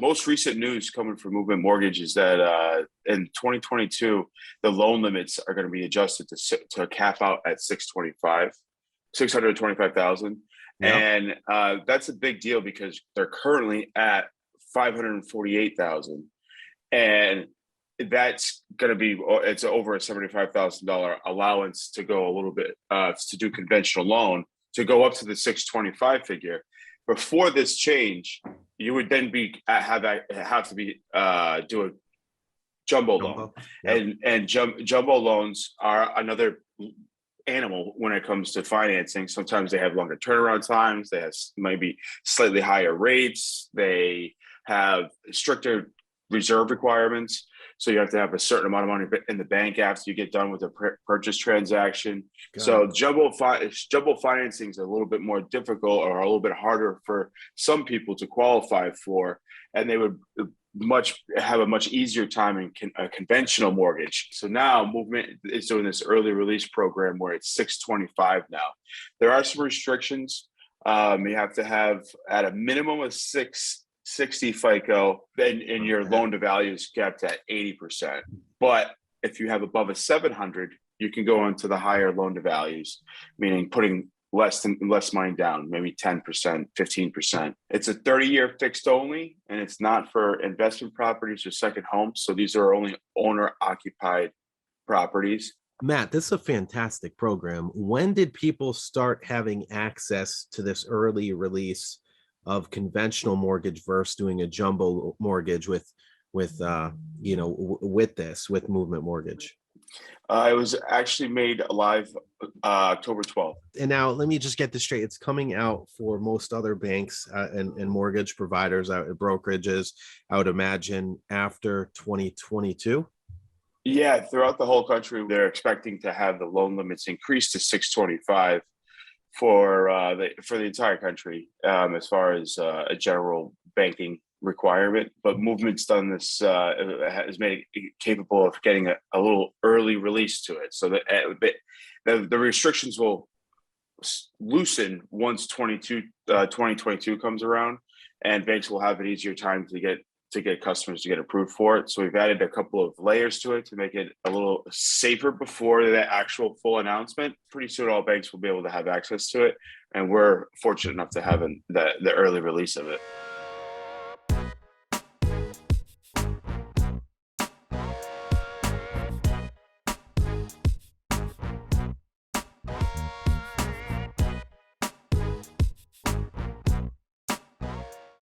most recent news coming from Movement Mortgage is that in 2022, the loan limits are going to be adjusted to cap out at 625,000. Yep. And that's a big deal because they're currently at 548,000. And that's going to be, it's over a $75,000 allowance to go a little bit, to do conventional loan, to go up to the 625 figure. Before this change, you would then have to be do a jumbo loan. Yep. And jumbo loans are another animal when it comes to financing. Sometimes they have longer turnaround times. They have maybe slightly higher rates. They have stricter reserve requirements. So you have to have a certain amount of money in the bank after you get done with the purchase transaction. So jumbo financing is a little bit more difficult, or a little bit harder for some people to qualify for, and they would have a much easier time in a conventional mortgage. So now Movement is doing this early release program where it's 625 now. There are some restrictions. You have to have at a minimum of 660 FICO, then your loan to value is capped at 80%. But if you have above a 700, you can go into the higher loan to values, meaning putting less money down, maybe 10%, 15%. It's a 30-year fixed only, and it's not for investment properties or second homes. So these are only owner occupied properties. Matt, this is a fantastic program. When did people start having access to this early release of conventional mortgage versus doing a jumbo mortgage with Movement Mortgage? It was actually made live October 12th. And now let me just get this straight. It's coming out for most other banks and mortgage providers, brokerages, I would imagine, after 2022. Yeah, throughout the whole country, they're expecting to have the loan limits increased to 625 for the entire country, as far as a general banking requirement. But Movement's done this, has made it capable of getting a little early release to it, so that the restrictions will loosen once 2022 comes around, and banks will have an easier time to get customers to get approved for it. So we've added a couple of layers to it to make it a little safer before the actual full announcement. Pretty soon all banks will be able to have access to it, and we're fortunate enough to have the early release of it.